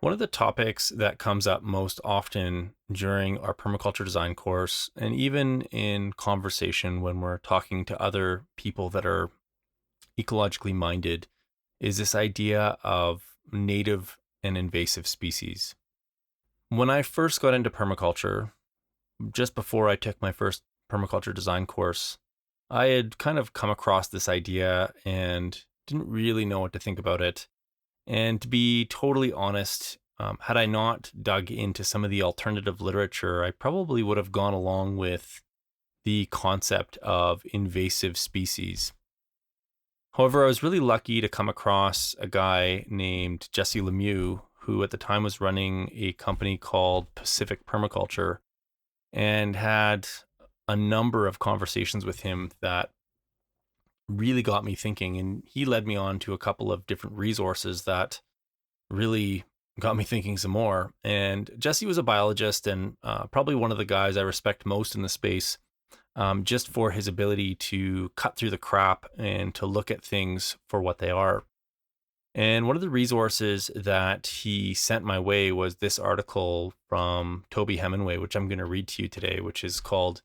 One of the topics that comes up most often during our permaculture design course, and even in conversation when we're talking to other people that are ecologically minded, is this idea of native and invasive species. When I first got into permaculture, just before I took my first permaculture design course, I had kind of come across this idea and didn't really know what to think about it. And to be totally honest, had I not dug into some of the alternative literature, I probably would have gone along with the concept of invasive species. However, I was really lucky to come across a guy named Jesse Lemieux, who at the time was running a company called Pacific Permaculture, and had a number of conversations with him that really got me thinking. And he led me on to a couple of different resources that really got me thinking some more. And Jesse was a biologist and probably one of the guys I respect most in the space, just for his ability to cut through the crap and to look at things for what they are. And one of the resources that he sent my way was this article from Toby Hemenway, which I'm going to read to you today, which is called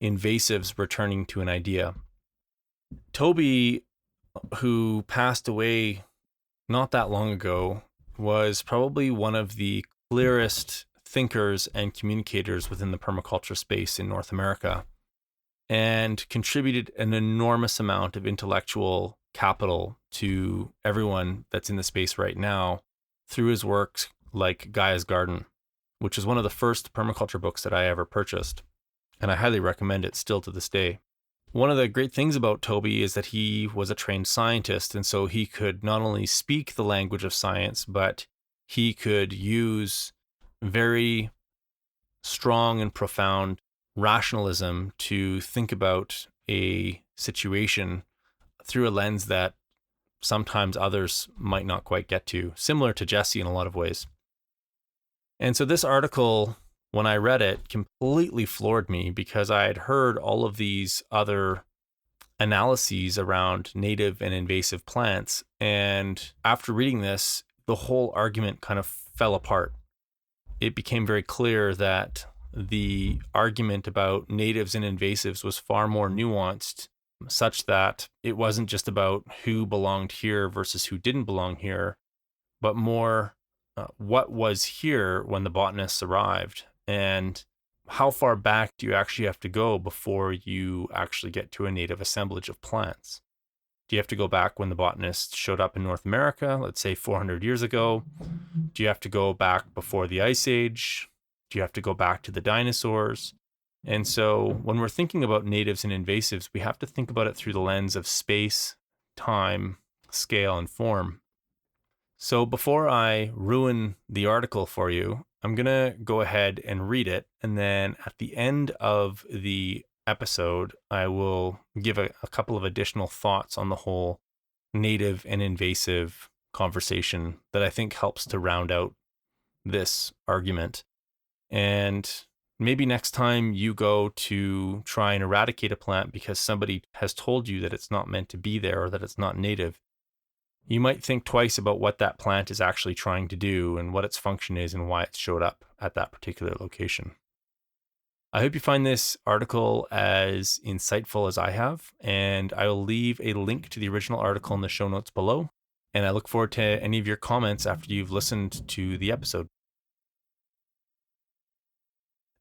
Invasives Returning to an Idea. Toby, who passed away not that long ago, was probably one of the clearest thinkers and communicators within the permaculture space in North America, and contributed an enormous amount of intellectual capital to everyone that's in the space right now through his works like Gaia's Garden, which is one of the first permaculture books that I ever purchased, and I highly recommend it still to this day. One of the great things about Toby is that he was a trained scientist, and so he could not only speak the language of science, but he could use very strong and profound rationalism to think about a situation through a lens that sometimes others might not quite get to, similar to Jesse in a lot of ways. And so this article, when I read it, completely floored me because I had heard all of these other analyses around native and invasive plants. And after reading this, the whole argument kind of fell apart. It became very clear that the argument about natives and invasives was far more nuanced, such that it wasn't just about who belonged here versus who didn't belong here, but more what was here when the botanists arrived, and how far back do you actually have to go before you actually get to a native assemblage of plants? Do you have to go back when the botanists showed up in North America, let's say 400 years ago? Do you have to go back before the Ice Age? Do you have to go back to the dinosaurs? And so when we're thinking about natives and invasives, we have to think about it through the lens of space, time, scale, and form. So before I ruin the article for you, I'm going to go ahead and read it. And then at the end of the episode, I will give a couple of additional thoughts on the whole native and invasive conversation that I think helps to round out this argument. And maybe next time you go to try and eradicate a plant because somebody has told you that it's not meant to be there or that it's not native, you might think twice about what that plant is actually trying to do and what its function is and why it showed up at that particular location. I hope you find this article as insightful as I have, and I will leave a link to the original article in the show notes below, and I look forward to any of your comments after you've listened to the episode.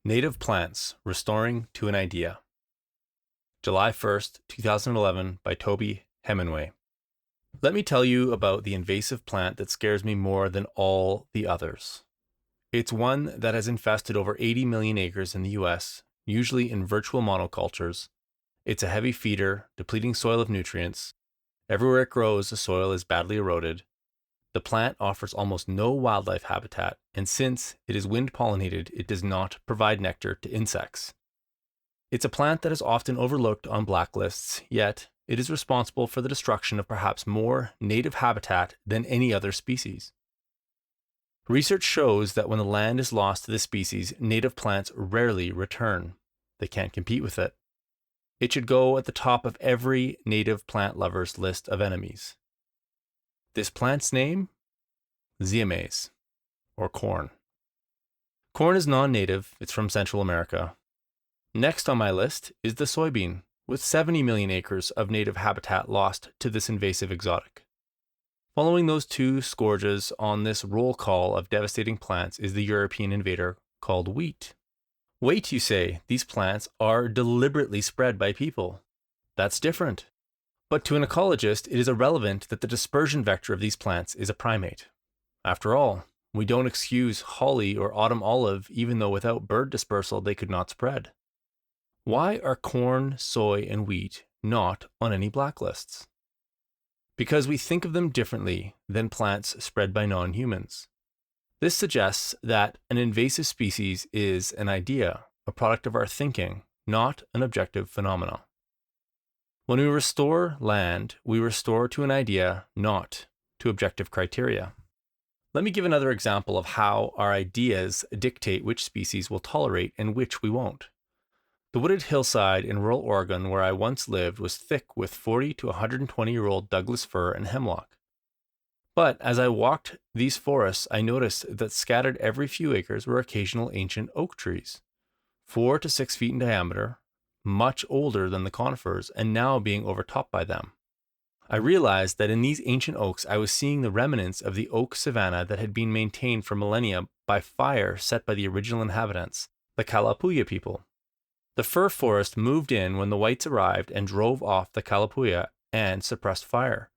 Native Plants, Restoring to an Idea. July 1st, 2011, by Toby Hemenway. Let me tell you about the invasive plant that scares me more than all the others. It's one that has infested over 80 million acres in the US, usually in virtual monocultures. It's a heavy feeder, depleting soil of nutrients. Everywhere it grows, the soil is badly eroded. The plant offers almost no wildlife habitat, and since it is wind-pollinated, it does not provide nectar to insects. It's a plant that is often overlooked on blacklists, yet it is responsible for the destruction of perhaps more native habitat than any other species. Research shows that when the land is lost to the species, native plants rarely return. They can't compete with it. It should go at the top of every native plant lover's list of enemies. This plant's name? Zeamays. or corn. Corn is non-native, it's from Central America. Next on my list is the soybean, with 70 million acres of native habitat lost to this invasive exotic. Following those two scourges on this roll call of devastating plants is the European invader called wheat. Wait, you say, these plants are deliberately spread by people. That's different. But to an ecologist, it is irrelevant that the dispersion vector of these plants is a primate. After all, we don't excuse holly or autumn olive even though without bird dispersal they could not spread. Why are corn, soy, and wheat not on any blacklists? Because we think of them differently than plants spread by non-humans. This suggests that an invasive species is an idea, a product of our thinking, not an objective phenomenon. When we restore land, we restore to an idea, not to objective criteria. Let me give another example of how our ideas dictate which species we'll tolerate and which we won't. The wooded hillside in rural Oregon where I once lived was thick with 40 to 120-year-old Douglas fir and hemlock. But as I walked these forests, I noticed that scattered every few acres were occasional ancient oak trees, 4 to 6 feet in diameter, much older than the conifers, and now being overtopped by them. I realized that in these ancient oaks, I was seeing the remnants of the oak savanna that had been maintained for millennia by fire set by the original inhabitants, the Kalapuya people. The fir forest moved in when the whites arrived and drove off the Kalapuya and suppressed fire.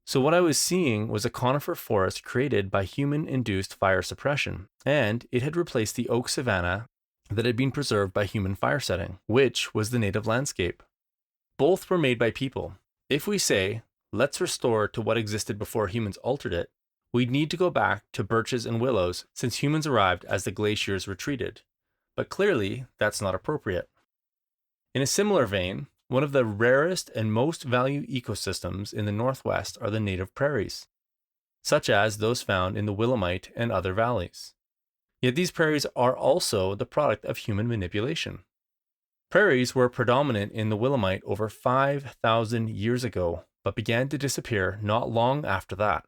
So what I was seeing was a conifer forest created by human-induced fire suppression, and it had replaced the oak savanna that had been preserved by human fire setting, which was the native landscape. Both were made by people. If we say, let's restore to what existed before humans altered it, we'd need to go back to birches and willows since humans arrived as the glaciers retreated. But clearly, that's not appropriate. In a similar vein, one of the rarest and most valued ecosystems in the Northwest are the native prairies, such as those found in the Willamette and other valleys. Yet these prairies are also the product of human manipulation. Prairies were predominant in the Willamette over 5,000 years ago, but began to disappear not long after that.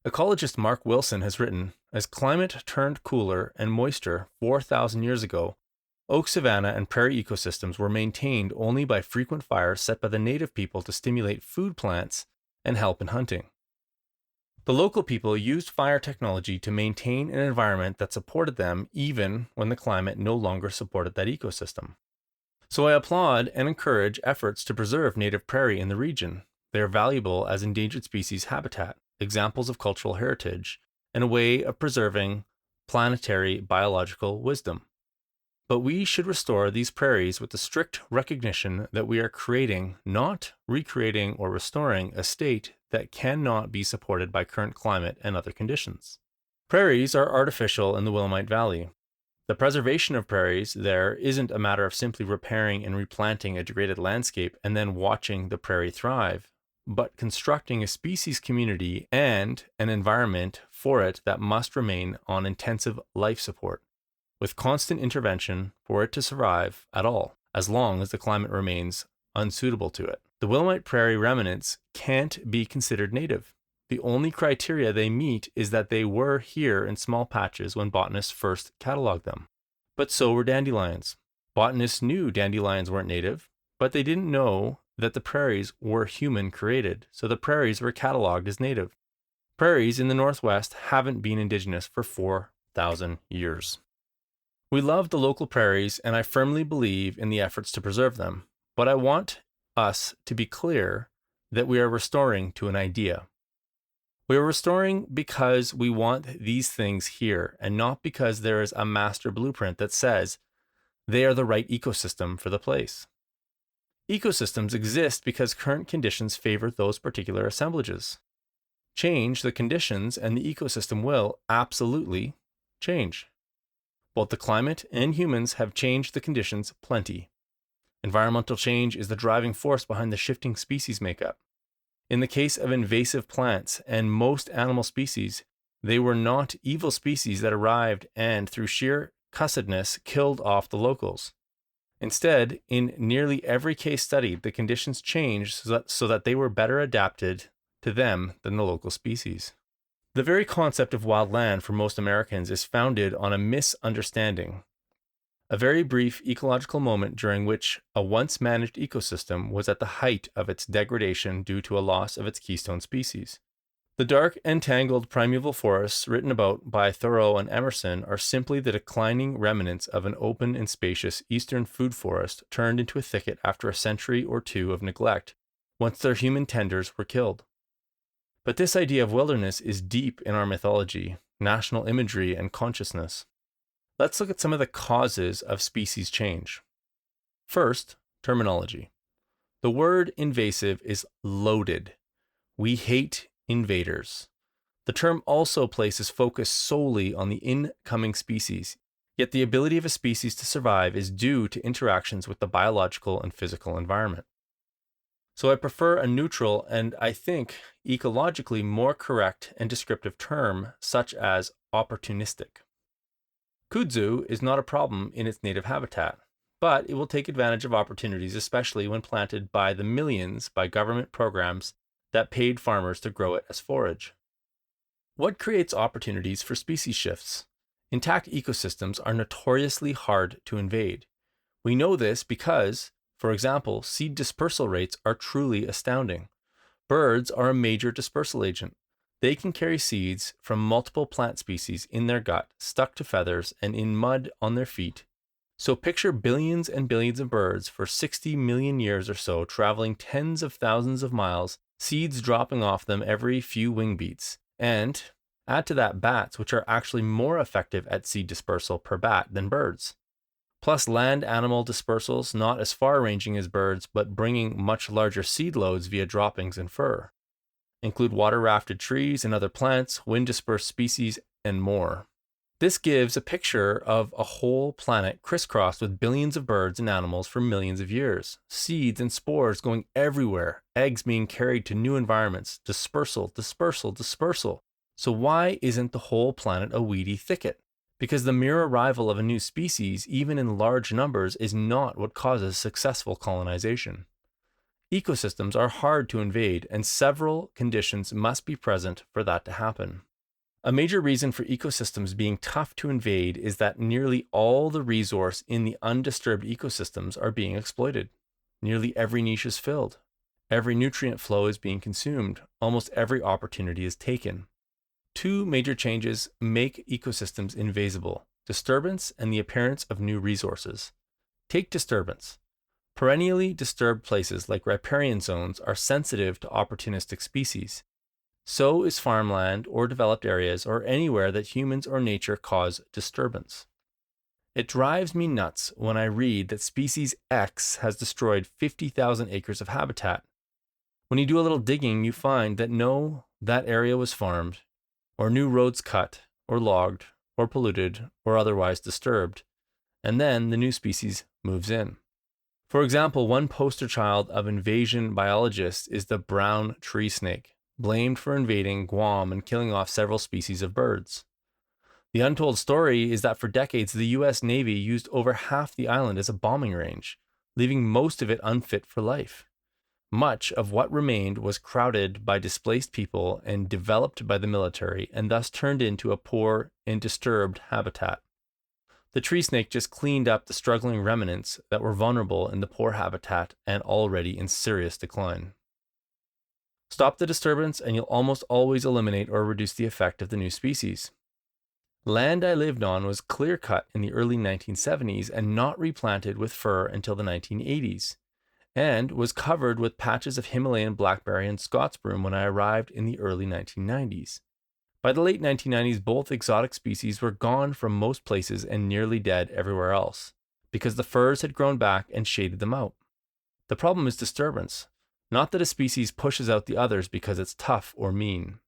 Ecologist Mark Wilson has written, as climate turned cooler and moister 4,000 years ago, oak savanna and prairie ecosystems were maintained only by frequent fires set by the native people to stimulate food plants and help in hunting. The local people used fire technology to maintain an environment that supported them even when the climate no longer supported that ecosystem. So I applaud and encourage efforts to preserve native prairie in the region. They are valuable as endangered species habitat, examples of cultural heritage, and a way of preserving planetary biological wisdom. But we should restore these prairies with the strict recognition that we are creating, not recreating or restoring, a state that cannot be supported by current climate and other conditions. Prairies are artificial in the Willamette Valley. The preservation of prairies there isn't a matter of simply repairing and replanting a degraded landscape and then watching the prairie thrive, but constructing a species community and an environment for it that must remain on intensive life support, with constant intervention for it to survive at all, as long as the climate remains unsuitable to it. The Willamette Prairie remnants can't be considered native. The only criteria they meet is that they were here in small patches when botanists first cataloged them. But so were dandelions. Botanists knew dandelions weren't native, but they didn't know that the prairies were human created, so the prairies were cataloged as native. Prairies in the Northwest haven't been indigenous for 4,000 years. We love the local prairies, and I firmly believe in the efforts to preserve them, but I want us to be clear that we are restoring to an idea. We are restoring because we want these things here, and not because there is a master blueprint that says they are the right ecosystem for the place. Ecosystems exist because current conditions favor those particular assemblages. Change the conditions and the ecosystem will absolutely change. Both the climate and humans have changed the conditions plenty. Environmental change is the driving force behind the shifting species makeup. In the case of invasive plants and most animal species, they were not evil species that arrived and, through sheer cussedness, killed off the locals. Instead, in nearly every case studied, the conditions changed so that they were better adapted to them than the local species. The very concept of wild land for most Americans is founded on a misunderstanding. A very brief ecological moment during which a once managed ecosystem was at the height of its degradation due to a loss of its keystone species. The dark and tangled primeval forests written about by Thoreau and Emerson are simply the declining remnants of an open and spacious eastern food forest turned into a thicket after a century or two of neglect, once their human tenders were killed. But this idea of wilderness is deep in our mythology, national imagery, and consciousness. Let's look at some of the causes of species change. First, terminology. The word invasive is loaded. We hate invaders. The term also places focus solely on the incoming species, yet the ability of a species to survive is due to interactions with the biological and physical environment. So I prefer a neutral and, I think, ecologically more correct and descriptive term, such as opportunistic. Kudzu is not a problem in its native habitat, but it will take advantage of opportunities, especially when planted by the millions by government programs that paid farmers to grow it as forage. What creates opportunities for species shifts? Intact ecosystems are notoriously hard to invade. We know this because, for example, seed dispersal rates are truly astounding. Birds are a major dispersal agent. They can carry seeds from multiple plant species in their gut, stuck to feathers, and in mud on their feet. So picture billions and billions of birds for 60 million years or so traveling tens of thousands of miles, seeds dropping off them every few wing beats. And add to that bats, which are actually more effective at seed dispersal per bat than birds. Plus land animal dispersals, not as far-ranging as birds, but bringing much larger seed loads via droppings and fur. Include water-rafted trees and other plants, wind-dispersed species, and more. This gives a picture of a whole planet crisscrossed with billions of birds and animals for millions of years. Seeds and spores going everywhere, eggs being carried to new environments, dispersal, dispersal, dispersal. So why isn't the whole planet a weedy thicket? Because the mere arrival of a new species, even in large numbers, is not what causes successful colonization. Ecosystems are hard to invade, and several conditions must be present for that to happen. A major reason for ecosystems being tough to invade is that nearly all the resource in the undisturbed ecosystems are being exploited. Nearly every niche is filled. Every nutrient flow is being consumed. Almost every opportunity is taken. Two major changes make ecosystems invasible: disturbance and the appearance of new resources. Take disturbance. Perennially disturbed places like riparian zones are sensitive to opportunistic species. So is farmland or developed areas or anywhere that humans or nature cause disturbance. It drives me nuts when I read that species X has destroyed 50,000 acres of habitat. When you do a little digging, you find that no, that area was farmed, or new roads cut, or logged, or polluted, or otherwise disturbed, and then the new species moves in. For example, one poster child of invasion biologists is the brown tree snake, blamed for invading Guam and killing off several species of birds. The untold story is that for decades, the US Navy used over half the island as a bombing range, leaving most of it unfit for life. Much of what remained was crowded by displaced people and developed by the military, and thus turned into a poor and disturbed habitat. The tree snake just cleaned up the struggling remnants that were vulnerable in the poor habitat and already in serious decline. Stop the disturbance and you'll almost always eliminate or reduce the effect of the new species. Land I lived on was clear-cut in the early 1970s and not replanted with fir until the 1980s, and was covered with patches of Himalayan blackberry and Scots broom when I arrived in the early 1990s. By the late 1990s, both exotic species were gone from most places and nearly dead everywhere else, because the firs had grown back and shaded them out. The problem is disturbance, not that a species pushes out the others because it's tough or mean.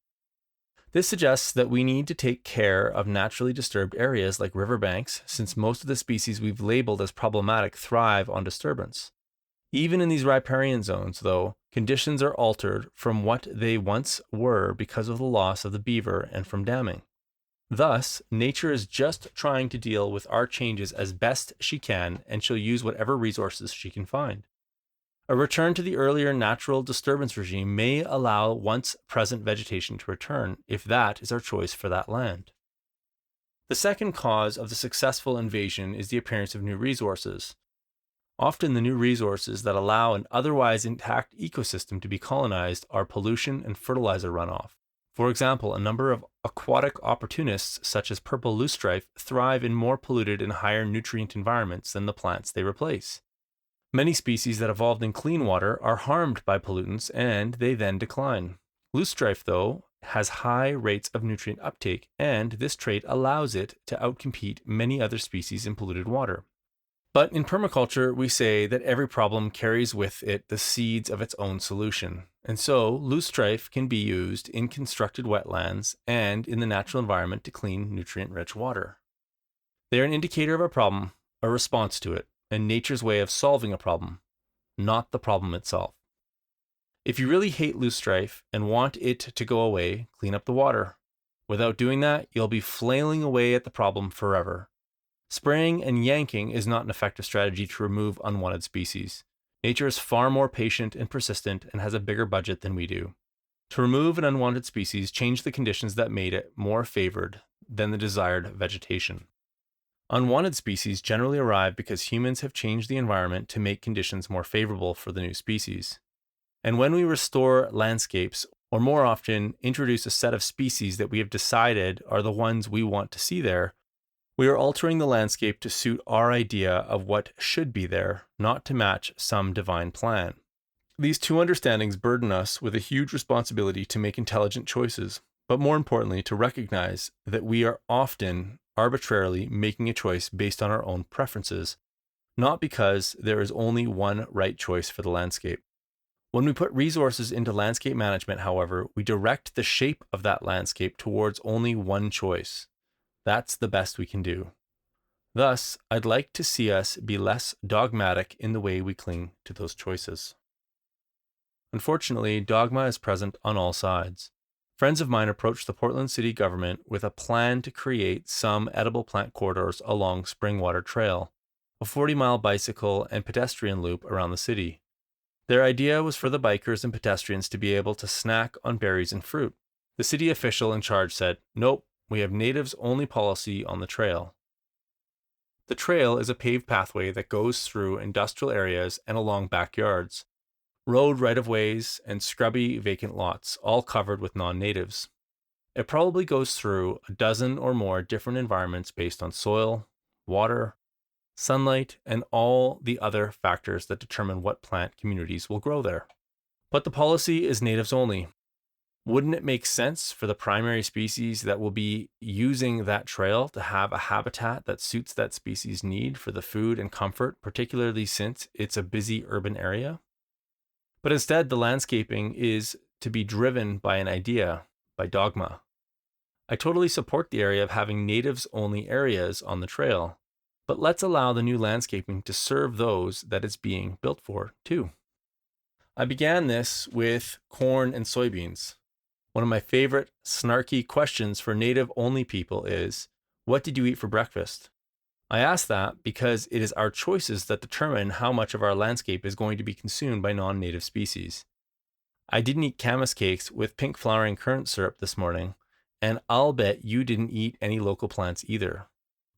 This suggests that we need to take care of naturally disturbed areas like riverbanks, since most of the species we've labeled as problematic thrive on disturbance. Even in these riparian zones, though, conditions are altered from what they once were because of the loss of the beaver and from damming. Thus, nature is just trying to deal with our changes as best she can, and she'll use whatever resources she can find. A return to the earlier natural disturbance regime may allow once present vegetation to return, if that is our choice for that land. The second cause of the successful invasion is the appearance of new resources. Often the new resources that allow an otherwise intact ecosystem to be colonized are pollution and fertilizer runoff. For example, a number of aquatic opportunists such as purple loosestrife thrive in more polluted and higher nutrient environments than the plants they replace. Many species that evolved in clean water are harmed by pollutants and they then decline. Loosestrife, though, has high rates of nutrient uptake, and this trait allows it to outcompete many other species in polluted water. But in permaculture, we say that every problem carries with it the seeds of its own solution. And so, loosestrife can be used in constructed wetlands and in the natural environment to clean nutrient-rich water. They are an indicator of a problem, a response to it, and nature's way of solving a problem, not the problem itself. If you really hate loosestrife and want it to go away, clean up the water. Without doing that, you'll be flailing away at the problem forever. Spraying and yanking is not an effective strategy to remove unwanted species. Nature is far more patient and persistent and has a bigger budget than we do. To remove an unwanted species, change the conditions that made it more favored than the desired vegetation. Unwanted species generally arrive because humans have changed the environment to make conditions more favorable for the new species. And when we restore landscapes, or more often introduce a set of species that we have decided are the ones we want to see there, we are altering the landscape to suit our idea of what should be there, not to match some divine plan. These two understandings burden us with a huge responsibility to make intelligent choices, but more importantly, to recognize that we are often arbitrarily making a choice based on our own preferences, not because there is only one right choice for the landscape. When we put resources into landscape management, however, we direct the shape of that landscape towards only one choice. That's the best we can do. Thus, I'd like to see us be less dogmatic in the way we cling to those choices. Unfortunately, dogma is present on all sides. Friends of mine approached the Portland city government with a plan to create some edible plant corridors along Springwater Trail, a 40-mile bicycle and pedestrian loop around the city. Their idea was for the bikers and pedestrians to be able to snack on berries and fruit. The city official in charge said, "Nope, we have natives-only policy on the trail." The trail is a paved pathway that goes through industrial areas and along backyards, road right-of-ways, and scrubby vacant lots, all covered with non-natives. It probably goes through a dozen or more different environments based on soil, water, sunlight, and all the other factors that determine what plant communities will grow there. But the policy is natives only. Wouldn't it make sense for the primary species that will be using that trail to have a habitat that suits that species' need for the food and comfort, particularly since it's a busy urban area? But instead, the landscaping is to be driven by an idea, by dogma. I totally support the area of having natives-only areas on the trail, but let's allow the new landscaping to serve those that it's being built for, too. I began this with corn and soybeans. One of my favorite snarky questions for native-only people is, "What did you eat for breakfast?" I ask that because it is our choices that determine how much of our landscape is going to be consumed by non-native species. I didn't eat camas cakes with pink flowering currant syrup this morning, and I'll bet you didn't eat any local plants either.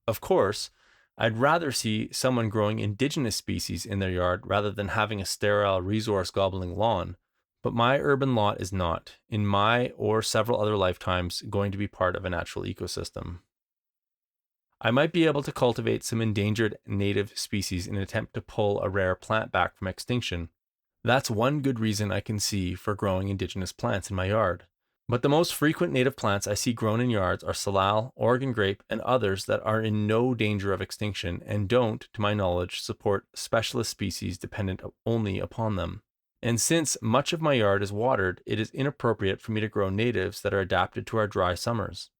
Of course, I'd rather see someone growing indigenous species in their yard rather than having a sterile resource-gobbling lawn, but my urban lot is not, in my or several other lifetimes, going to be part of a natural ecosystem. I might be able to cultivate some endangered native species in an attempt to pull a rare plant back from extinction. That's one good reason I can see for growing indigenous plants in my yard. But the most frequent native plants I see grown in yards are salal, Oregon grape, and others that are in no danger of extinction and don't, to my knowledge, support specialist species dependent only upon them. And since much of my yard is watered, it is inappropriate for me to grow natives that are adapted to our dry summers.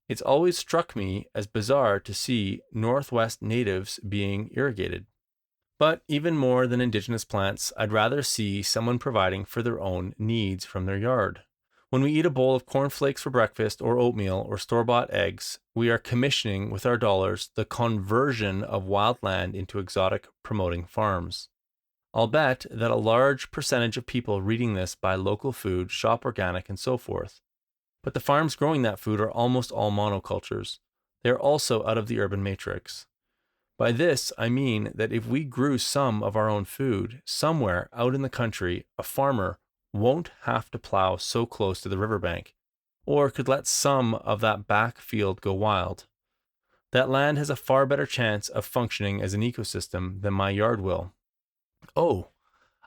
It's always struck me as bizarre to see Northwest natives being irrigated. But even more than indigenous plants, I'd rather see someone providing for their own needs from their yard. When we eat a bowl of cornflakes for breakfast or oatmeal or store-bought eggs, we are commissioning with our dollars the conversion of wild land into exotic promoting farms. I'll bet that a large percentage of people reading this buy local food, shop organic, and so forth. But the farms growing that food are almost all monocultures. They are also out of the urban matrix. By this, I mean that if we grew some of our own food somewhere out in the country, a farmer won't have to plow so close to the riverbank, or could let some of that back field go wild. That land has a far better chance of functioning as an ecosystem than my yard will. Oh,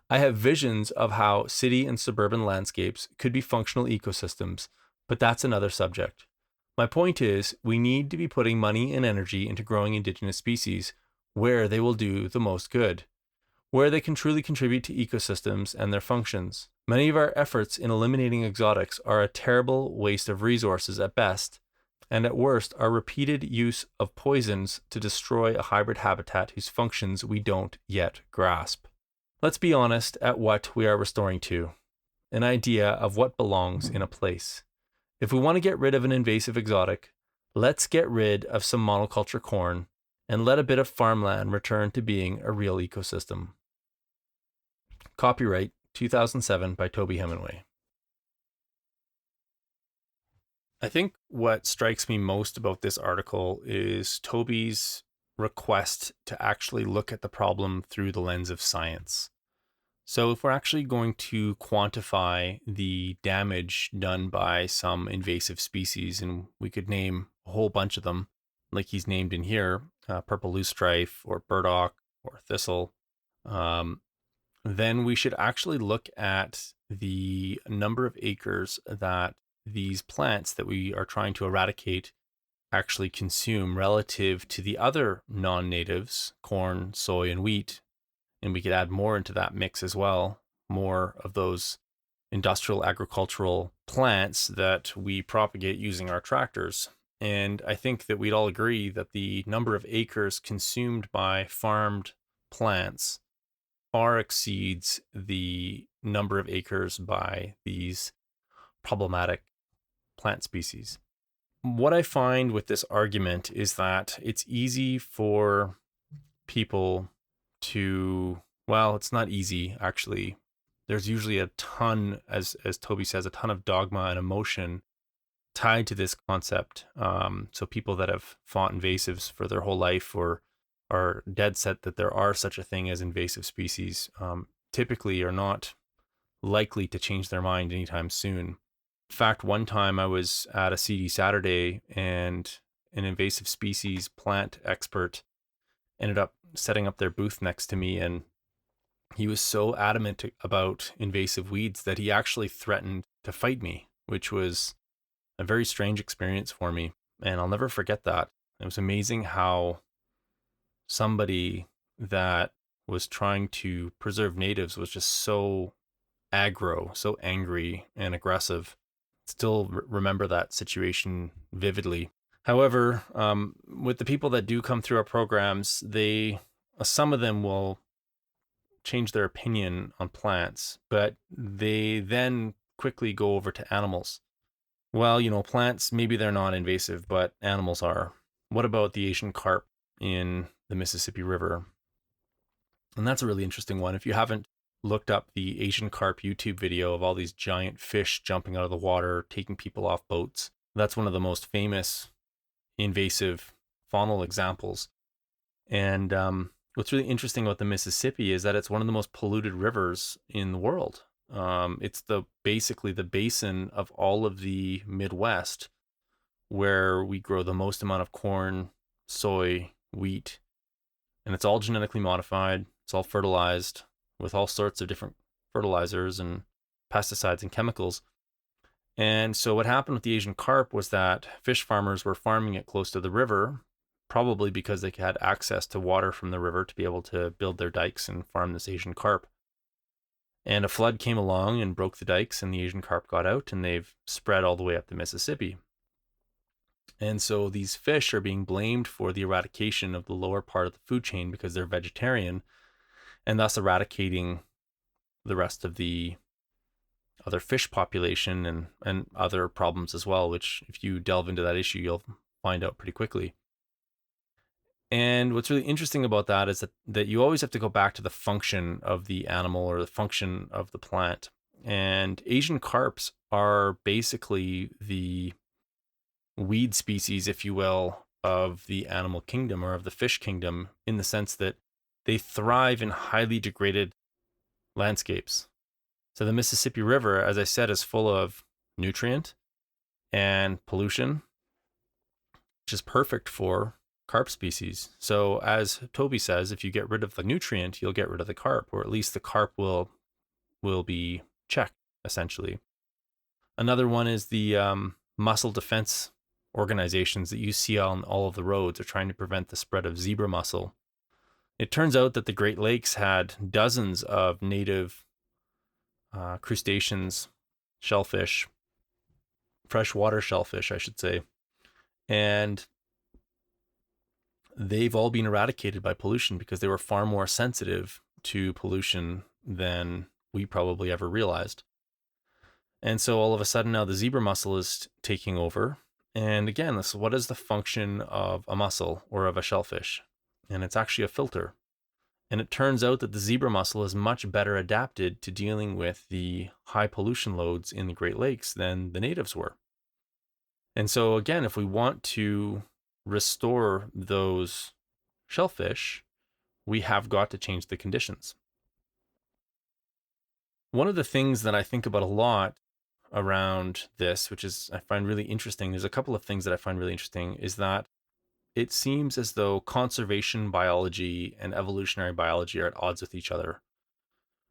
I have visions of how city and suburban landscapes could be functional ecosystems, but that's another subject. My point is, we need to be putting money and energy into growing indigenous species where they will do the most good, where they can truly contribute to ecosystems and their functions. Many of our efforts in eliminating exotics are a terrible waste of resources at best, and at worst are repeated use of poisons to destroy a hybrid habitat whose functions we don't yet grasp. Let's be honest at what we are restoring to, an idea of what belongs in a place. If we want to get rid of an invasive exotic, let's get rid of some monoculture corn and let a bit of farmland return to being a real ecosystem. Copyright 2007 by Toby Hemenway. I think what strikes me most about this article is Toby's request to actually look at the problem through the lens of science. So if we're actually going to quantify the damage done by some invasive species, and we could name a whole bunch of them, like he's named in here, purple loosestrife or burdock or thistle, then we should actually look at the number of acres that these plants that we are trying to eradicate actually consume relative to the other non-natives, corn, soy, and wheat. And we could add more into that mix as well, more of those industrial agricultural plants that we propagate using our tractors. And I think that we'd all agree that the number of acres consumed by farmed plants far exceeds the number of acres by these problematic plant species. What I find with this argument is that it's easy for people to, well, it's not easy actually. There's usually a ton, as Toby says, a ton of dogma and emotion tied to this concept. So people that have fought invasives for their whole life or are dead set that there are such a thing as invasive species, typically are not likely to change their mind anytime soon. In fact, one time I was at a CD Saturday and an invasive species plant expert ended up setting up their booth next to me, and he was so adamant about invasive weeds that he actually threatened to fight me, which was a very strange experience for me. And I'll never forget that. It was amazing how somebody that was trying to preserve natives was just so aggro, so angry and aggressive. Still remember that situation vividly. However, with the people that do come through our programs, some of them will change their opinion on plants, but they then quickly go over to animals. Well, plants, maybe they're not invasive, but animals are. What about the Asian carp in the Mississippi River? And that's a really interesting one. If you haven't looked up the Asian carp YouTube video of all these giant fish jumping out of the water, taking people off boats, that's one of the most famous invasive faunal examples. And what's really interesting about the Mississippi is that it's one of the most polluted rivers in the world. It's basically the basin of all of the Midwest where we grow the most amount of corn, soy, wheat, and it's all genetically modified. It's all fertilized with all sorts of different fertilizers and pesticides and chemicals. And so what happened with the Asian carp was that fish farmers were farming it close to the river, probably because they had access to water from the river to be able to build their dikes and farm this Asian carp. And a flood came along and broke the dikes, and the Asian carp got out, and they've spread all the way up the Mississippi. And so these fish are being blamed for the eradication of the lower part of the food chain because they're vegetarian, and thus eradicating the rest of the other fish population and other problems as well, which if you delve into that issue, you'll find out pretty quickly. And what's really interesting about that is that you always have to go back to the function of the animal or the function of the plant. And Asian carps are basically the weed species, if you will, of the animal kingdom or of the fish kingdom, in the sense that they thrive in highly degraded landscapes. So the Mississippi River, as I said, is full of nutrient and pollution, which is perfect for carp species. So as Toby says, if you get rid of the nutrient, you'll get rid of the carp, or at least the carp will be checked, essentially. Another one is the mussel defense organizations that you see on all of the roads are trying to prevent the spread of zebra mussel. It turns out that the Great Lakes had dozens of native crustaceans, shellfish, freshwater shellfish, I should say, and they've all been eradicated by pollution because they were far more sensitive to pollution than we probably ever realized. And so all of a sudden now the zebra mussel is taking over. And again, what is the function of a mussel or of a shellfish? And it's actually a filter. And it turns out that the zebra mussel is much better adapted to dealing with the high pollution loads in the Great Lakes than the natives were. And so again, if we want to restore those shellfish, we have got to change the conditions. One of the things that I think about a lot around this, which is I find really interesting, there's a couple of things that I find really interesting, is that it seems as though conservation biology and evolutionary biology are at odds with each other.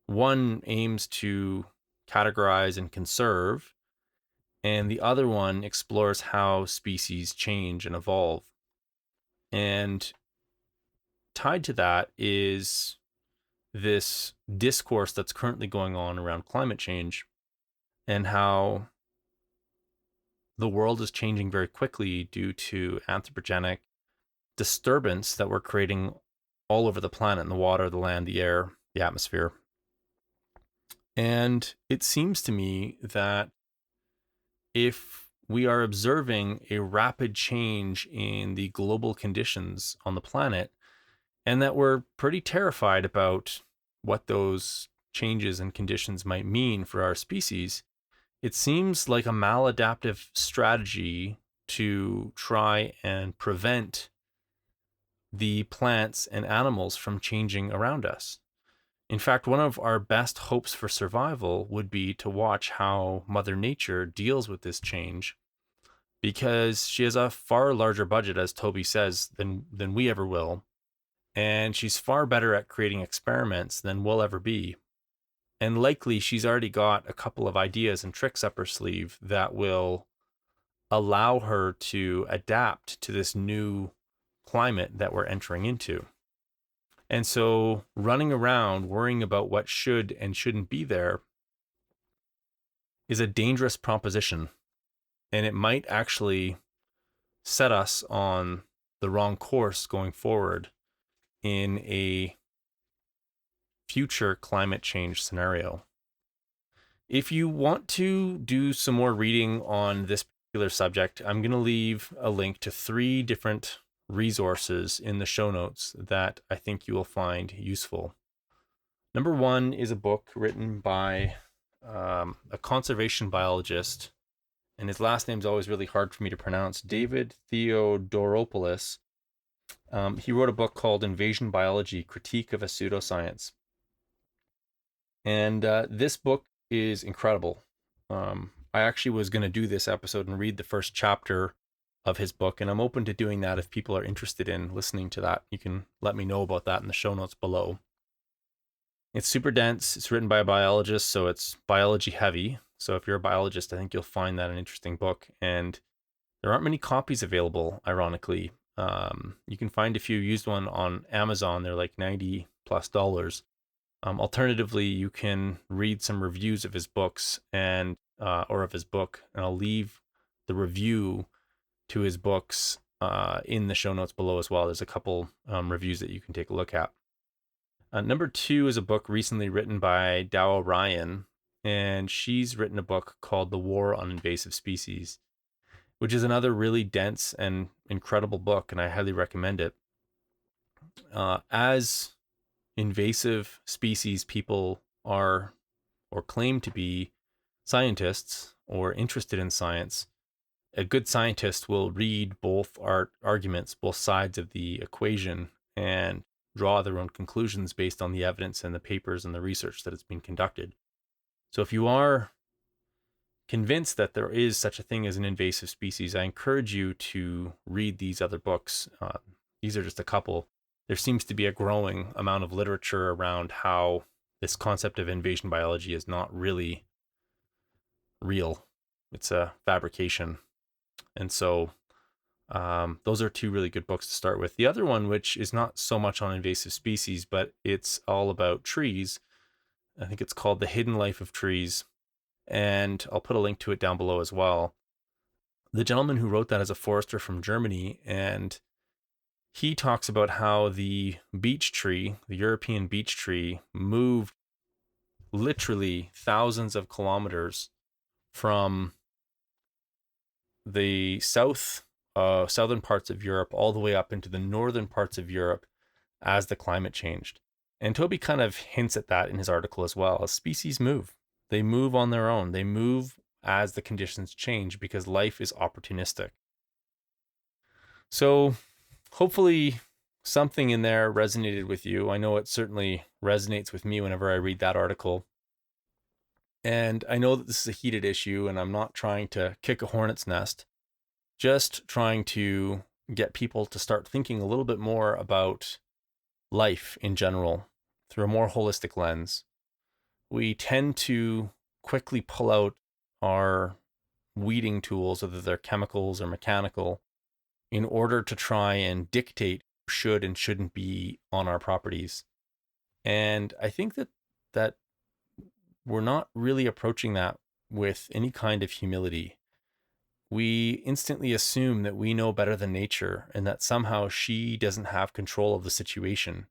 One aims to categorize and conserve, and the other one explores how species change and evolve. And tied to that is this discourse that's currently going on around climate change and how the world is changing very quickly due to anthropogenic disturbance that we're creating all over the planet, in the water, the land, the air, the atmosphere. And it seems to me that if we are observing a rapid change in the global conditions on the planet, and that we're pretty terrified about what those changes and conditions might mean for our species, it seems like a maladaptive strategy to try and prevent the plants and animals from changing around us. In fact, one of our best hopes for survival would be to watch how Mother Nature deals with this change, because she has a far larger budget, as Toby says, than we ever will. And she's far better at creating experiments than we'll ever be. And likely she's already got a couple of ideas and tricks up her sleeve that will allow her to adapt to this new climate that we're entering into. And so running around worrying about what should and shouldn't be there is a dangerous proposition. And it might actually set us on the wrong course going forward in a future climate change scenario. If you want to do some more reading on this particular subject, I'm going to leave a link to 3 different resources in the show notes that I think you will find useful. Number 1 is a book written by a conservation biologist, and his last name is always really hard for me to pronounce, David Theodoropoulos. He wrote a book called Invasive Biology, Critique of a Pseudoscience. And this book is incredible. I actually was going to do this episode and read the first chapter of his book, and I'm open to doing that if people are interested in listening to that. You can let me know about that in the show notes below. It's super dense. It's written by a biologist, so it's biology heavy. So if you're a biologist, I think you'll find that an interesting book. And there aren't many copies available, ironically. You can find a few used one on Amazon. They're like $90+. Alternatively, you can read some reviews of his books and or of his book, and I'll leave the review to his books in the show notes below as well. There's a couple reviews that you can take a look at. Number 2 is a book recently written by Dow Ryan, and she's written a book called The War on Invasive Species, which is another really dense and incredible book, and I highly recommend it. As invasive species people are or claim to be scientists or interested in science, a good scientist will read both arguments, both sides of the equation, and draw their own conclusions based on the evidence and the papers and the research that has been conducted. So if you are convinced that there is such a thing as an invasive species, I encourage you to read these other books. These are just a couple. There seems to be a growing amount of literature around how this concept of invasion biology is not really real. It's a fabrication. And so those are two really good books to start with. The other one, which is not so much on invasive species, but it's all about trees. I think it's called The Hidden Life of Trees. And I'll put a link to it down below as well. The gentleman who wrote that is a forester from Germany, and he talks about how the beech tree, the European beech tree, moved literally thousands of kilometers from the southern parts of Europe all the way up into the northern parts of Europe as the climate changed. And Toby kind of hints at that in his article as well. As species move, they move on their own. They move as the conditions change because life is opportunistic. So hopefully something in there resonated with you. I know it certainly resonates with me whenever I read that article. And I know that this is a heated issue, and I'm not trying to kick a hornet's nest, just trying to get people to start thinking a little bit more about life in general through a more holistic lens. We tend to quickly pull out our weeding tools, whether they're chemicals or mechanical, in order to try and dictate who should and shouldn't be on our properties. And I think that we're not really approaching that with any kind of humility. We instantly assume that we know better than nature and that somehow she doesn't have control of the situation,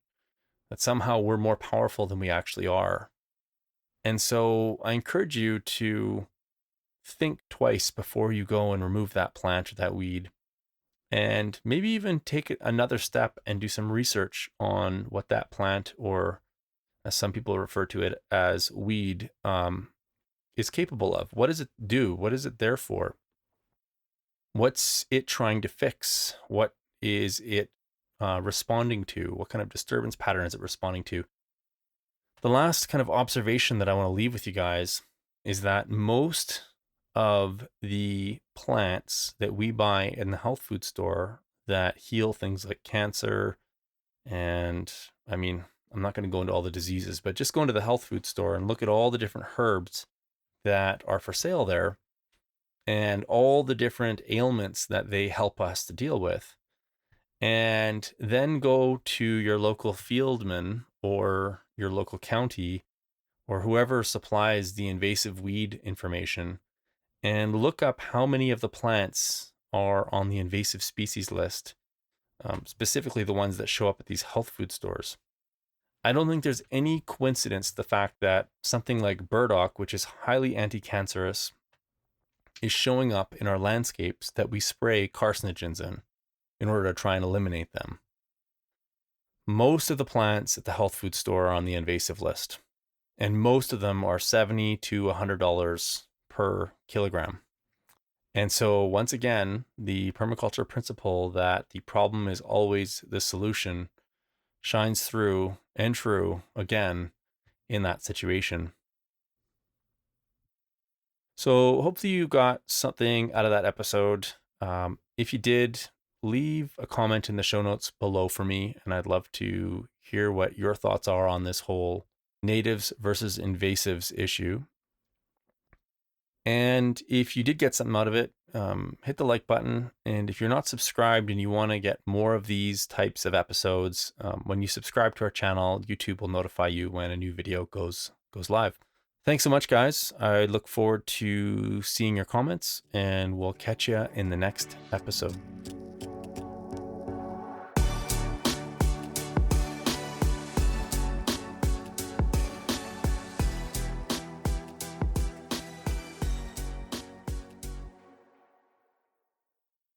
that somehow we're more powerful than we actually are. And so I encourage you to think twice before you go and remove that plant or that weed, and maybe even take it another step and do some research on what that plant, or as some people refer to it as weed, is capable of. What does it do? What is it there for? What's it trying to fix? What is it responding to? What kind of disturbance pattern is it responding to? The last kind of observation that I want to leave with you guys is that most of the plants that we buy in the health food store that heal things like cancer, and I mean, I'm not going to go into all the diseases, but just go into the health food store and look at all the different herbs that are for sale there and all the different ailments that they help us to deal with. And then go to your local fieldman or your local county or whoever supplies the invasive weed information and look up how many of the plants are on the invasive species list, specifically the ones that show up at these health food stores. I don't think there's any coincidence the fact that something like burdock, which is highly anti-cancerous, is showing up in our landscapes that we spray carcinogens in order to try and eliminate them. Most of the plants at the health food store are on the invasive list, and most of them are $70 to $100 per kilogram. And so once again, the permaculture principle that the problem is always the solution shines through and true again in that situation. So hopefully you got something out of that episode. If you did, leave a comment in the show notes below for me, and I'd love to hear what your thoughts are on this whole natives versus invasives issue. And if you did get something out of it, hit the like button. And if you're not subscribed and you want to get more of these types of episodes, when you subscribe to our channel, YouTube will notify you when a new video goes live. Thanks so much, guys. I look forward to seeing your comments, and we'll catch you in the next episode.